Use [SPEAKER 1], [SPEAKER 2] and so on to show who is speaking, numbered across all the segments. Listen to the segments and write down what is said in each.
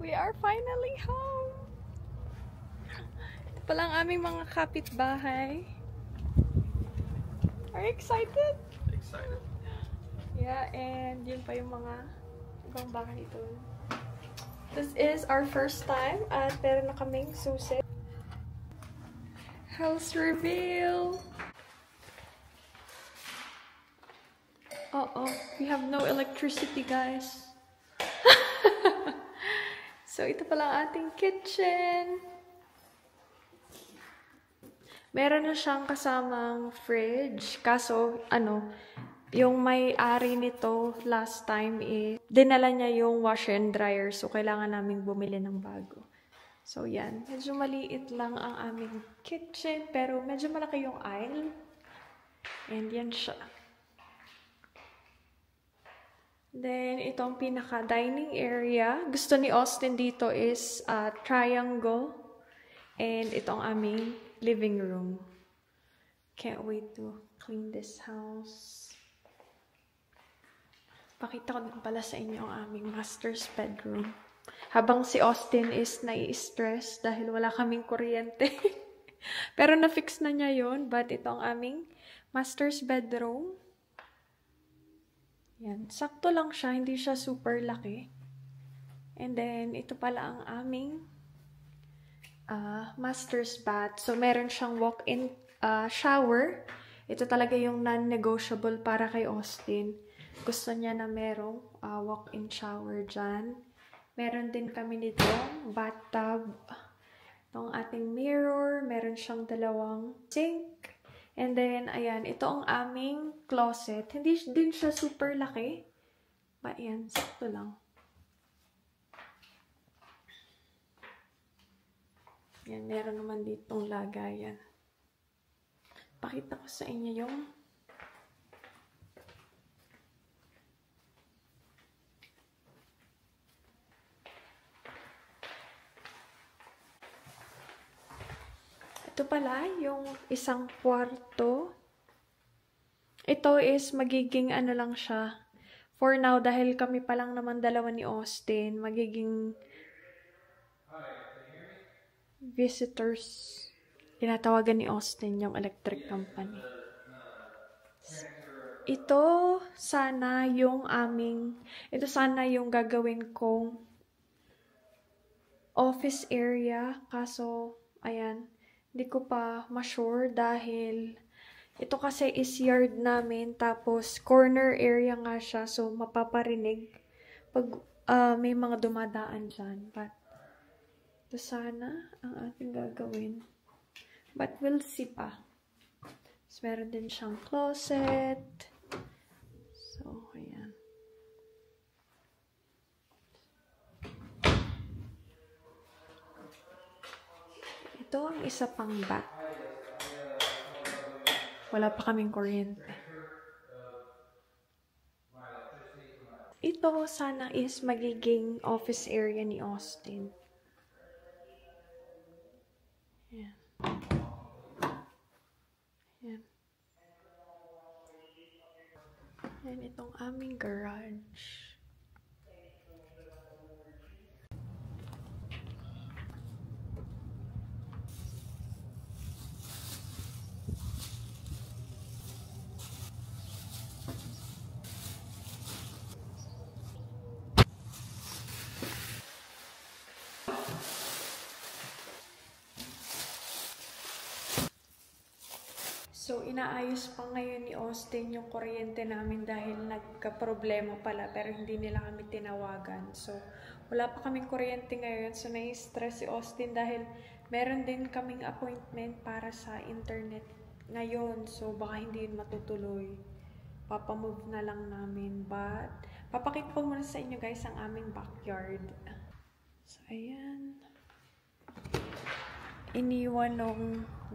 [SPEAKER 1] We are finally home! Ito pala ang aming mga kapitbahay. Are you excited?
[SPEAKER 2] Excited.
[SPEAKER 1] Yeah, and yun pa yung mga ibang bahay doon. This is our first time at meron na kaming susi. House reveal! Uh-oh, we have no electricity, guys. So, ito pala ang ating kitchen. Meron na siyang kasamang fridge. Kaso, yung may-ari nito last time dinala niya yung washer and dryer. So, kailangan naming bumili ng bago. So, yan. Medyo maliit lang ang aming kitchen. Pero, medyo malaki yung aisle. And yan siya. Then, itong pinaka-dining area. Gusto ni Austin dito is triangle. And itong aming living room. Can't wait to clean this house. Pakita ko din pala sa inyo ang aming master's bedroom. Habang si Austin is nai-stress dahil wala kaming kuryente. Pero na-fix na niya yun. But ito ang aming master's bedroom. Yan. Sakto lang siya. Hindi siya super laki. And then, ito pala ang aming master's bath. So, meron siyang walk-in shower. Ito talaga yung non-negotiable para kay Austin. Gusto niya na merong walk-in shower dyan. Meron din kami nito bathtub. Itong ating mirror. Meron siyang dalawang sink. And then, ayan, ito ang aming closet. Hindi din siya super laki. But, ayan, sakto lang. Yan, meron naman ditong lagayan. Pakita ko sa inyo yung ito pala, yung isang kwarto. Ito is magiging lang siya. For now, dahil kami pa lang naman dalawa ni Austin, magiging visitors. Tinatawagan ni Austin yung electric company. Ito sana yung gagawin kong office area. Kaso, ayan, hindi ko pa ma-sure dahil ito kasi is yard namin, tapos corner area nga siya, so mapaparinig pag may mga dumadaan dyan. But, ito sana ang ating gagawin. But, we'll see pa. So, meron din siyang closet. So, ayan. Ito ang isa pang bath. Wala pa kaming kuryente. Ito sana is magiging office area ni Austin. Ayan. Ayan. Ayan itong aming garage. So, inaayos pa ngayon ni Austin yung kuryente namin dahil nagka-problema pala pero hindi nila kami tinawagan. So, wala pa kaming kuryente ngayon. So, nai-stress si Austin dahil meron din kaming appointment para sa internet ngayon. So, baka hindi yun matutuloy. Papamove na lang namin. But, papakita ko muna sa inyo guys ang aming backyard. So, ayan. Iniwan nung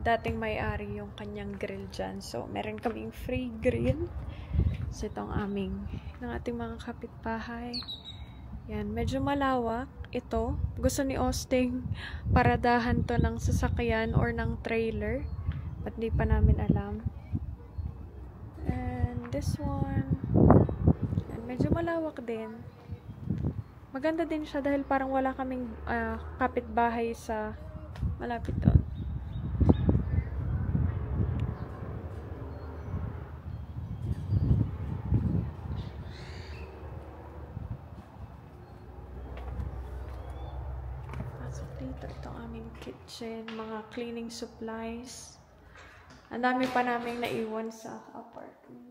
[SPEAKER 1] dating may-ari yung kanyang grill dyan. So, meron kaming free grill. So, itong ng ating mga kapitbahay. Yan, medyo malawak. Ito, gusto ni Austin paradahan to ng sasakyan or ng trailer. But di pa namin alam. And this one, yan, medyo malawak din. Maganda din siya dahil parang wala kaming kapitbahay sa malapit doon. Pasok dito. Ito ang aming kitchen. Mga cleaning supplies. Ang dami pa naming naiwan sa apartment.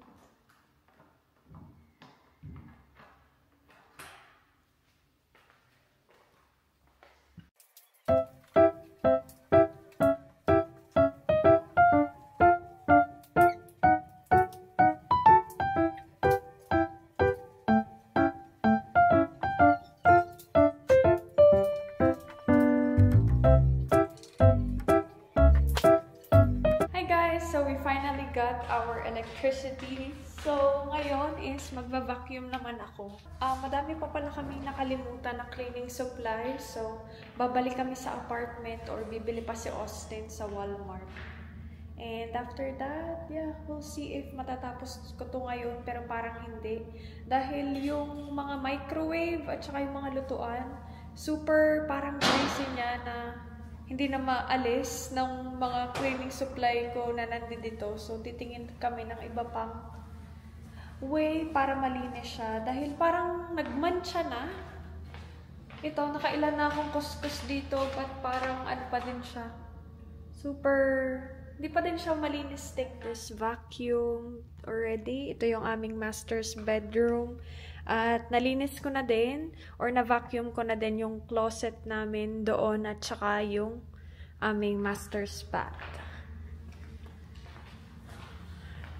[SPEAKER 1] So, we finally got our electricity. So, ngayon is magva-vacuum naman ako. Madami pa pala kami nakalimutan na cleaning supplies. So, babalik kami sa apartment or bibili pa si Austin sa Walmart. And after that, yeah, we'll see if matatapos ko to ngayon. Pero parang hindi. Dahil yung mga microwave at saka yung mga lutuan, super parang pricey niya na hindi na maalis ng mga cleaning supply ko na nandito. So, titingin kami ng iba pang way para malinis siya. Dahil parang nagmantsa na. Ito, nakailan na akong kuskus dito, but parang ano pa din siya. Super, hindi pa din siya malinis. Take this vacuum already. Ito yung aming master's bedroom. At nalinis ko na din or na-vacuum ko na din yung closet namin doon at saka yung aming master's bath.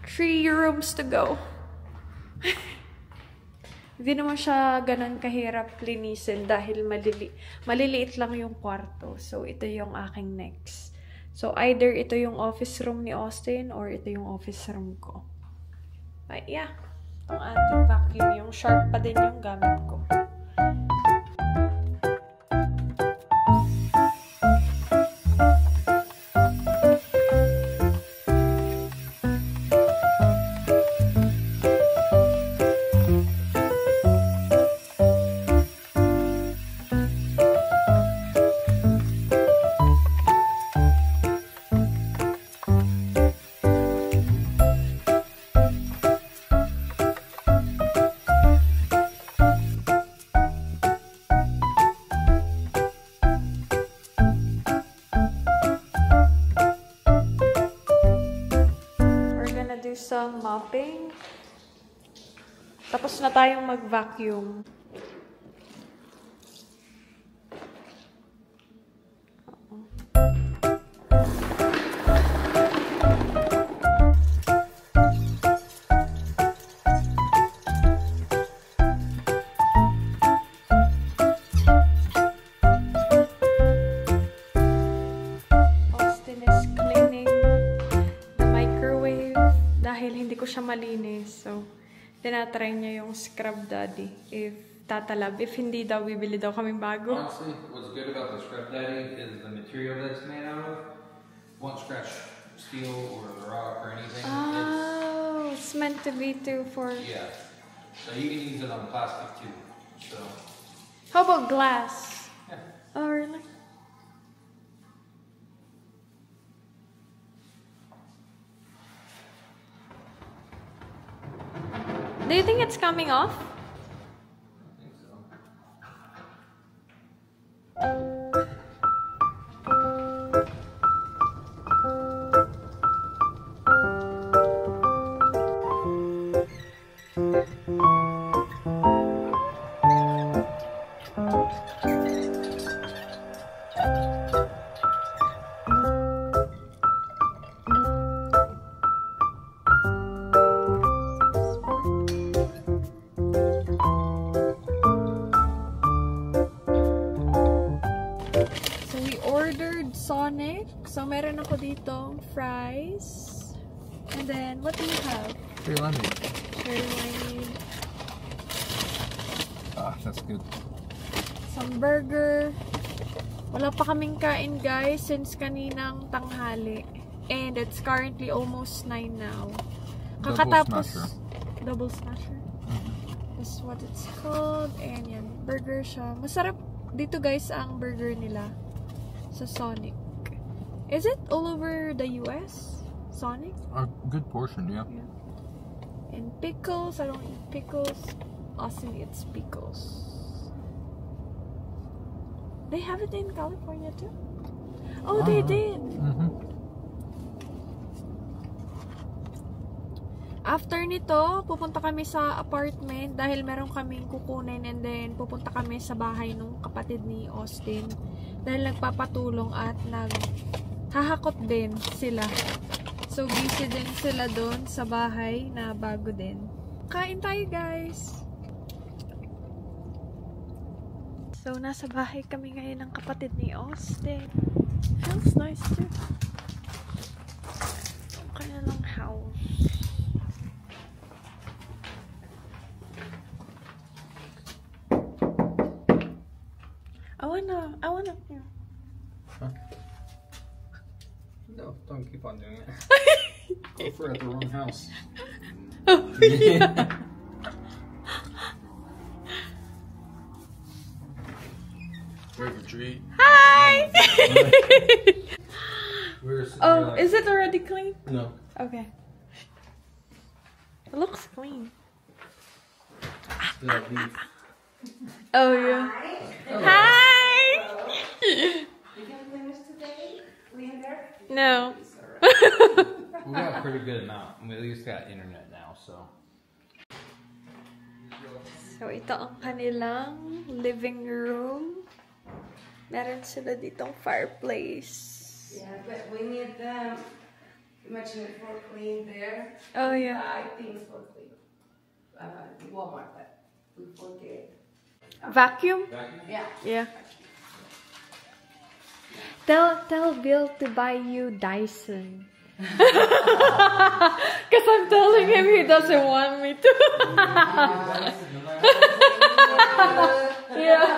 [SPEAKER 1] 3 rooms to go. Hindi naman siya ganun kahirap linisin dahil maliliit lang yung kwarto. So, ito yung aking next. So, either ito yung office room ni Austin or ito yung office room ko. But yeah. Ang ating vacuum, yung sharp pa din yung gamit ko. Some mopping. Tapos na tayong mag-vacuum. Austin is cleaning the microwave. Dahil hindi ko siya malinis. So, tinatry niya yung Scrub Daddy. If tatalab. If hindi daw, bibili daw kaming bago.
[SPEAKER 2] Honestly, what's good about the Scrub Daddy is the material that it's made out of won't scratch steel or rock or anything.
[SPEAKER 1] Oh, it's meant to be too for...
[SPEAKER 2] Yeah. So you can use it on plastic too. So.
[SPEAKER 1] How about glass?
[SPEAKER 2] Yeah.
[SPEAKER 1] Oh, really? Do you think it's coming off?
[SPEAKER 2] I think so.
[SPEAKER 1] Sonic. So, meron ako dito fries. And then, what do you have?
[SPEAKER 2] Cherry lemonade.
[SPEAKER 1] Cherry lemonade.
[SPEAKER 2] Ah, that's good.
[SPEAKER 1] Some burger. Wala pa kaming kain, guys, since kaninang tanghali. And it's currently almost 9 now. Kakatapos. Double smasher. This is what it's called. And yan. Burger siya. Masarap dito guys ang burger nila sa Sonic. Is it all over the US? Sonic?
[SPEAKER 2] A good portion, yeah.
[SPEAKER 1] And pickles. I don't eat pickles. Austin eats pickles. They have it in California too? Oh, they did! After nito, pupunta kami sa apartment dahil meron kaming kukunin and then pupunta kami sa bahay nung kapatid ni Austin dahil nagpapatulong at naghahakot din sila. So, busy din sila doon sa bahay na bago din. Kain tayo, guys! So, nasa bahay kami ngayon ng kapatid ni Austin. Feels nice too. Ang kanilang house. I wanna.
[SPEAKER 2] Huh? No, don't keep on doing it. We're at the wrong house.
[SPEAKER 1] Oh, yeah.
[SPEAKER 2] Trick or treat.
[SPEAKER 1] Hi!
[SPEAKER 2] Oh,
[SPEAKER 1] is it already clean?
[SPEAKER 2] No.
[SPEAKER 1] Okay. It looks clean.
[SPEAKER 2] The beef.
[SPEAKER 1] Oh, yeah. Hi!
[SPEAKER 3] You can clean this today? Clean there?
[SPEAKER 1] No.
[SPEAKER 2] We got a pretty good amount. We at least got internet now, so.
[SPEAKER 1] So, ito ang kanilang living room. Meron sila ditong fireplace.
[SPEAKER 3] Yeah, but we need much more for clean there.
[SPEAKER 1] Oh, yeah.
[SPEAKER 3] I think for clean. Walmart, but we forget.
[SPEAKER 1] Vacuum?
[SPEAKER 3] Yeah.
[SPEAKER 1] Yeah. Tell Bill to buy you Dyson. Because I'm telling him he doesn't want me to. Yeah.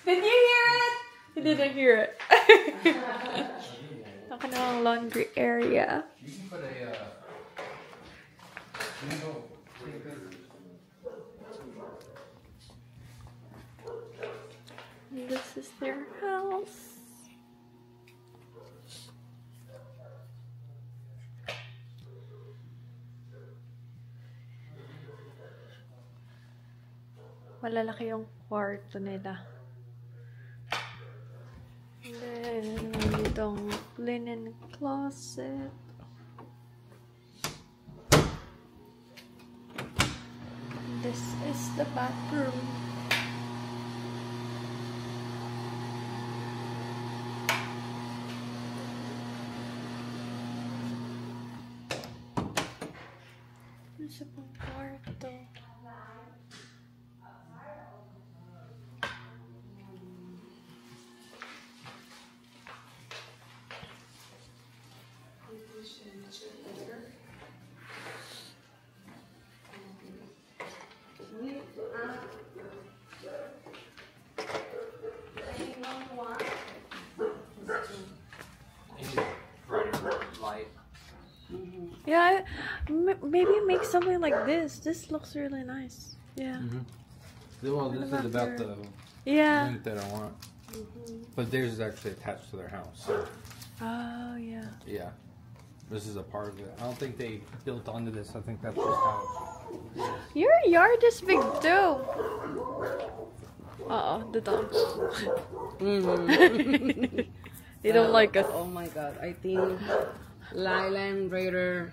[SPEAKER 1] Did you hear it? He didn't hear it. Ang kanilang laundry area.
[SPEAKER 2] You can put a, you can go take pictures.
[SPEAKER 1] This is their house. Malalaki yung kwarto nila. And then, itong linen closet. This is the bathroom. Isa pang kwarto.
[SPEAKER 2] Light.
[SPEAKER 1] Yeah, maybe make something like this. This looks really nice. Yeah.
[SPEAKER 2] Well, this is about the
[SPEAKER 1] Yeah.
[SPEAKER 2] link that I want. But theirs is actually attached to their house. So,
[SPEAKER 1] Oh, yeah.
[SPEAKER 2] yeah. This is a part of it. I don't think they built onto this. I think that's just how.
[SPEAKER 1] Your yard is big too. Uh-oh, the dogs. They don't like us.
[SPEAKER 3] Oh my god, I think Lila and Raider.